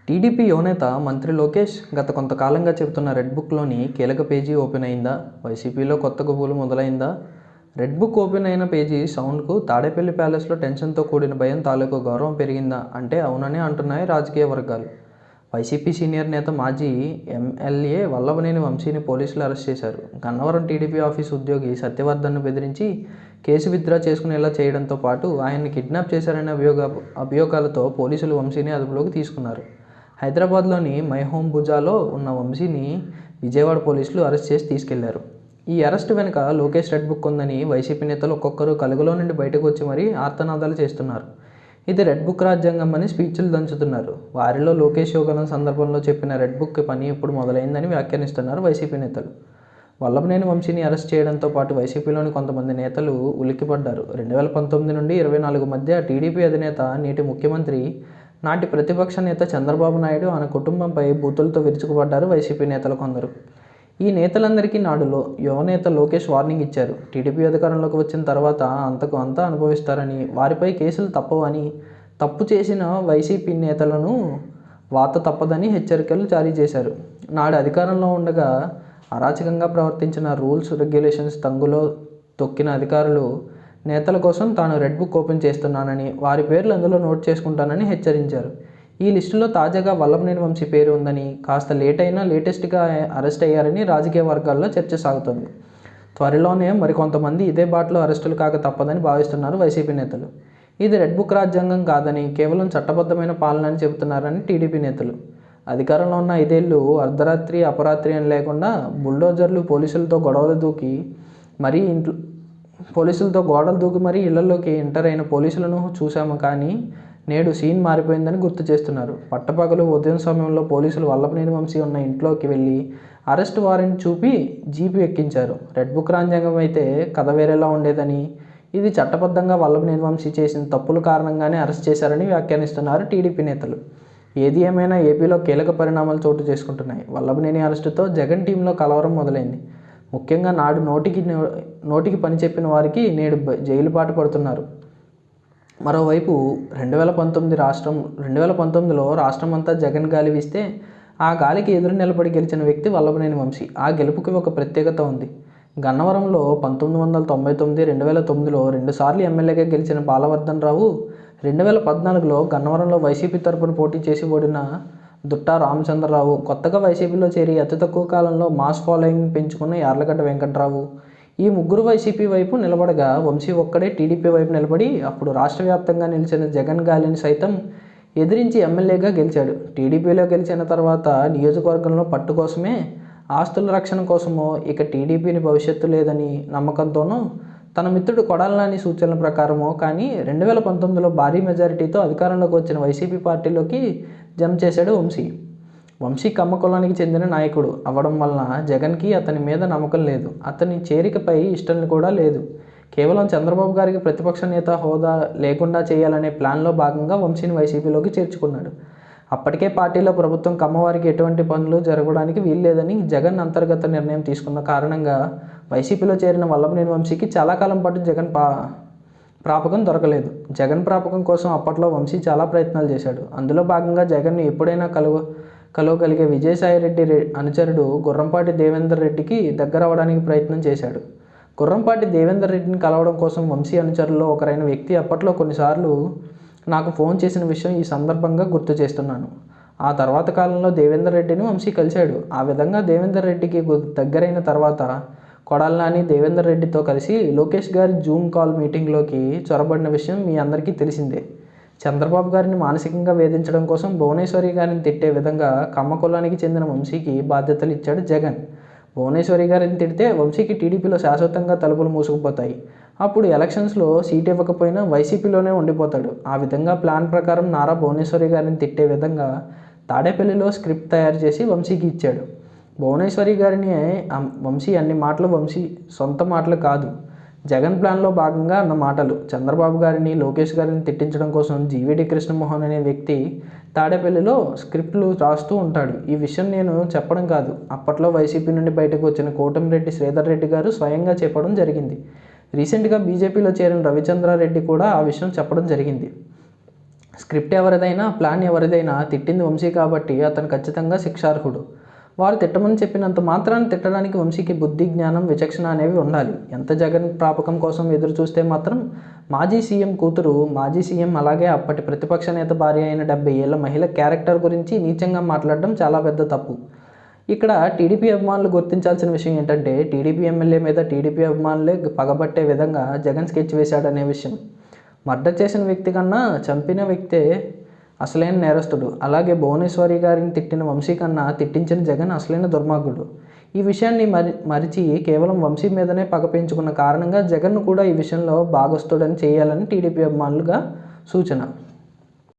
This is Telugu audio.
టీడీపీ యువనేత మంత్రి లోకేష్ గత కొంతకాలంగా చెబుతున్న రెడ్ బుక్లోని కీలక పేజీ ఓపెన్ అయిందా? వైసీపీలో కొత్త గుబులు మొదలైందా? రెడ్ బుక్ ఓపెన్ అయిన పేజీ సౌండ్కు తాడేపల్లి ప్యాలెస్లో టెన్షన్తో కూడిన భయం తాలూకు గౌరవం పెరిగిందా అంటే అవుననే అంటున్నాయి రాజకీయ వర్గాలు. వైసీపీ సీనియర్ నేత మాజీ ఎమ్మెల్యే వల్లభనేని వంశీని పోలీసులు అరెస్ట్ చేశారు. గన్నవరం టీడీపీ ఆఫీసు ఉద్యోగి సత్యవర్ధన్ను బెదిరించి కేసు విత్డ్రా చేసుకునేలా చేయడంతో పాటు ఆయన్ని కిడ్నాప్ చేశారనే అభియోగాలతో పోలీసులు వంశీని అదుపులోకి తీసుకున్నారు. హైదరాబాద్లోని మై హోమ్ భుజాలో ఉన్న వంశీని విజయవాడ పోలీసులు అరెస్ట్ చేసి తీసుకెళ్లారు. ఈ అరెస్టు వెనుక లోకేష్ రెడ్ బుక్ ఉందని వైసీపీ నేతలు ఒక్కొక్కరు కలుగులో నుండి బయటకు వచ్చి మరీ ఆర్తనాదాలు చేస్తున్నారు. ఇది రెడ్ బుక్ రాజ్యాంగం అని స్పీచ్లు దంచుతున్నారు. వారిలో లోకేష్ యోగనం సందర్భంలో చెప్పిన రెడ్ బుక్ పని ఇప్పుడు మొదలైందని వ్యాఖ్యానిస్తున్నారు వైసీపీ నేతలు. వల్లభనేని వంశీని అరెస్ట్ చేయడంతో పాటు వైసీపీలోని కొంతమంది నేతలు ఉలిక్కిపడ్డారు. 2019 నుండి 24 మధ్య టీడీపీ అధినేత, నేటి ముఖ్యమంత్రి, నాటి ప్రతిపక్ష నేత చంద్రబాబు నాయుడు, ఆయన కుటుంబంపై బూతులతో విరుచుకుపడ్డారు వైసీపీ నేతలు కొందరు. ఈ నేతలందరికీ నాడు యువనేత లోకేష్ వార్నింగ్ ఇచ్చారు. టీడీపీ అధికారంలోకి వచ్చిన తర్వాత అంతకు అంతా అనుభవిస్తారని, వారిపై కేసులు తప్పవని, తప్పు చేసిన వైసీపీ నేతలను వాత తప్పదని హెచ్చరికలు జారీ చేశారు. నాడు అధికారంలో ఉండగా అరాచకంగా ప్రవర్తించిన, రూల్స్ రెగ్యులేషన్స్ తంగులో తొక్కిన అధికారులు, నేతల కోసం తాను రెడ్ బుక్ ఓపెన్ చేస్తున్నానని, వారి పేర్లు అందులో నోట్ చేసుకుంటానని హెచ్చరించారు. ఈ లిస్టులో తాజాగా వల్లభనేని వంశీ పేరు ఉందని, కాస్త లేట్ అయినా లేటెస్ట్గా అరెస్ట్ అయ్యారని రాజకీయ వర్గాల్లో చర్చ సాగుతోంది. త్వరలోనే మరికొంతమంది ఇదే బాటలో అరెస్టులు కాక తప్పదని భావిస్తున్నారు వైసీపీ నేతలు. ఇది రెడ్ బుక్ రాజ్యాంగం కాదని, కేవలం చట్టబద్ధమైన పాలన అని చెబుతున్నారని టీడీపీ నేతలు. అధికారంలో ఉన్న 5 ఏళ్లు అర్ధరాత్రి అపరాత్రి అని లేకుండా బుల్డోజర్లు పోలీసులతో గోడలు దూకి మరీ ఇళ్లలోకి ఎంటర్ అయిన పోలీసులను చూశాము. కానీ నేడు సీన్ మారిపోయిందని గుర్తు చేస్తున్నారు. పట్టపగలు ఉదయం సమయంలో పోలీసులు వల్లభనేని వంశీ ఉన్న ఇంట్లోకి వెళ్ళి అరెస్ట్ వారెంట్ చూపి జీపు ఎక్కించారు. రెడ్ బుక్ రాజ్యాంగం అయితే కథ వేరేలా ఉండేదని, ఇది చట్టబద్ధంగా వల్లభనేని వంశీ చేసిన తప్పుల కారణంగానే అరెస్ట్ చేశారని వ్యాఖ్యానిస్తున్నారు టీడీపీ నేతలు. ఏది ఏమైనా ఏపీలో కీలక పరిణామాలు చోటు చేసుకుంటున్నాయి. వల్లభనేని అరెస్టుతో జగన్ టీంలో కలవరం మొదలైంది. ముఖ్యంగా నాడు నోటికి పని చెప్పిన వారికి నేడు జైలు పాటు పడుతున్నారు. మరోవైపు 2019లో రాష్ట్రం అంతా జగన్ గాలి వీస్తే ఆ గాలికి ఎదురు నిలబడి గెలిచిన వ్యక్తి వల్లభనేని వంశీ. ఆ గెలుపుకి ఒక ప్రత్యేకత ఉంది. గన్నవరంలో 1999, 2009లో 2 సార్లు ఎమ్మెల్యేగా గెలిచిన బాలవర్ధన్ రావు 2014లో గన్నవరంలో వైసీపీ తరపున పోటీ చేసి ఓడిన దుట్టా రామచంద్రరావు, కొత్తగా వైసీపీలో చేరి అతి తక్కువ కాలంలో మాస్ ఫాలోయింగ్ పెంచుకున్న యార్లగడ్డ వెంకట్రావు, ఈ ముగ్గురు వైసీపీ వైపు నిలబడగా వంశీ ఒక్కడే టీడీపీ వైపు నిలబడి అప్పుడు రాష్ట్ర వ్యాప్తంగా నిలిచిన జగన్ గాలిని సైతం ఎదిరించి ఎమ్మెల్యేగా గెలిచాడు. టీడీపీలో గెలిచిన తర్వాత నియోజకవర్గంలో పట్టు కోసమే, ఆస్తుల రక్షణ కోసమో, ఇక టీడీపీని భవిష్యత్తు లేదని నమ్మకంతోనూ, తన మిత్రుడు కొడాలి నాని సూచనల ప్రకారమో కానీ 2019లో భారీ మెజారిటీతో అధికారంలోకి వచ్చిన వైసీపీ పార్టీలోకి జంప్ చేశాడు వంశీ. వంశీ కమ్మ కులానికి చెందిన నాయకుడు అవ్వడం వలన జగన్కి అతని మీద నమ్మకం లేదు. అతని చేరికపై ఇష్టం కూడా లేదు. కేవలం చంద్రబాబు గారికి ప్రతిపక్ష నేత హోదా లేకుండా చేయాలనే ప్లాన్లో భాగంగా వంశీని వైసీపీలోకి చేర్చుకున్నాడు. అప్పటికే పార్టీలో ప్రభుత్వం కమ్మవారికి ఎటువంటి పనులు జరగడానికి వీల్లేదని జగన్ అంతర్గత నిర్ణయం తీసుకున్న కారణంగా వైసీపీలో చేరిన వల్లభనేని వంశీకి చాలా కాలం పాటు జగన్ ప్రాపకం దొరకలేదు. జగన్ ప్రాపకం కోసం అప్పట్లో వంశీ చాలా ప్రయత్నాలు చేశాడు. అందులో భాగంగా జగన్ను ఎప్పుడైనా కలవగలిగే విజయసాయిరెడ్డి అనుచరుడు గుర్రంపాటి దేవేందర్ రెడ్డికి దగ్గర అవ్వడానికి ప్రయత్నం చేశాడు. గుర్రంపాటి దేవేందర్ రెడ్డిని కలవడం కోసం వంశీ అనుచరుల్లో ఒకరైన వ్యక్తి అప్పట్లో కొన్నిసార్లు నాకు ఫోన్ చేసిన విషయం ఈ సందర్భంగా గుర్తు చేస్తున్నాను. ఆ తర్వాత కాలంలో దేవేందర్ రెడ్డిని వంశీ కలిశాడు. ఆ విధంగా దేవేందర్ రెడ్డికి దగ్గరైన తర్వాత కొడాలి నాని దేవేందర్ రెడ్డితో కలిసి లోకేష్ గారి జూమ్ కాల్ మీటింగ్లోకి చొరబడిన విషయం మీ అందరికీ తెలిసిందే. చంద్రబాబు గారిని మానసికంగా వేధించడం కోసం భువనేశ్వరి గారిని తిట్టే విధంగా కమ్మ కులానికి చెందిన వంశీకి బాధ్యతలు ఇచ్చాడు జగన్. భువనేశ్వరి గారిని తిడితే వంశీకి టీడీపీలో శాశ్వతంగా తలుపులు మూసుకుపోతాయి. అప్పుడు ఎలక్షన్స్లో సీట్ ఇవ్వకపోయినా వైసీపీలోనే ఉండిపోతాడు. ఆ విధంగా ప్లాన్ ప్రకారం నారా భువనేశ్వరి గారిని తిట్టే విధంగా తాడేపల్లిలో స్క్రిప్ట్ తయారు చేసి వంశీకి ఇచ్చాడు. భువనేశ్వరి గారిని వంశీ అన్ని మాటలు వంశీ సొంత మాటలు కాదు, జగన్ ప్లాన్లో భాగంగా అన్న మాటలు. చంద్రబాబు గారిని, లోకేష్ గారిని తిట్టించడం కోసం జీవీడి కృష్ణమోహన్ అనే వ్యక్తి తాడేపల్లిలో స్క్రిప్ట్లు రాస్తూ ఉంటాడు. ఈ విషయం నేను చెప్పడం కాదు, అప్పట్లో వైసీపీ నుండి బయటకు వచ్చిన కోటమిరెడ్డి శ్రీధర్ రెడ్డి గారు స్వయంగా చెప్పడం జరిగింది. రీసెంట్గా బీజేపీలో చేరిన రవిచంద్రారెడ్డి కూడా ఆ విషయం చెప్పడం జరిగింది. స్క్రిప్ట్ ఎవరిదైనా, ప్లాన్ ఎవరిదైనా తిట్టింది వంశీ కాబట్టి అతను ఖచ్చితంగా శిక్షార్హుడు. వారు తిట్టమని చెప్పినంత మాత్రాన తిట్టడానికి వంశీకి బుద్ధి, జ్ఞానం, విచక్షణ అనేవి ఉండాలి. ఎంత జగన్ ప్రాపకం కోసం ఎదురు చూస్తే మాత్రం మాజీ సీఎం కూతురు, మాజీ సీఎం అలాగే అప్పటి ప్రతిపక్ష నేత భార్య అయిన 70 ఏళ్ల మహిళ క్యారెక్టర్ గురించి నీచంగా మాట్లాడడం చాలా పెద్ద తప్పు. ఇక్కడ టీడీపీ అభిమానులు గుర్తించాల్సిన విషయం ఏంటంటే, టీడీపీ ఎమ్మెల్యే మీద టీడీపీ అభిమానులే పగబట్టే విధంగా జగన్ స్కెచ్ వేశాడనే విషయం. మర్డర్ చేసిన వ్యక్తి కన్నా చంపిన వ్యక్తే అసలైన నేరస్తుడు. అలాగే భువనేశ్వరి గారిని తిట్టిన వంశీ కన్నా తిట్టించిన జగన్ అసలైన దుర్మార్గుడు. ఈ విషయాన్ని మరిచి కేవలం వంశీ మీదనే పగ పెంచుకున్న కారణంగా జగన్ను కూడా ఈ విషయంలో భాగస్థుడని చేయాలని టీడీపీ అభిమానులుగా సూచన.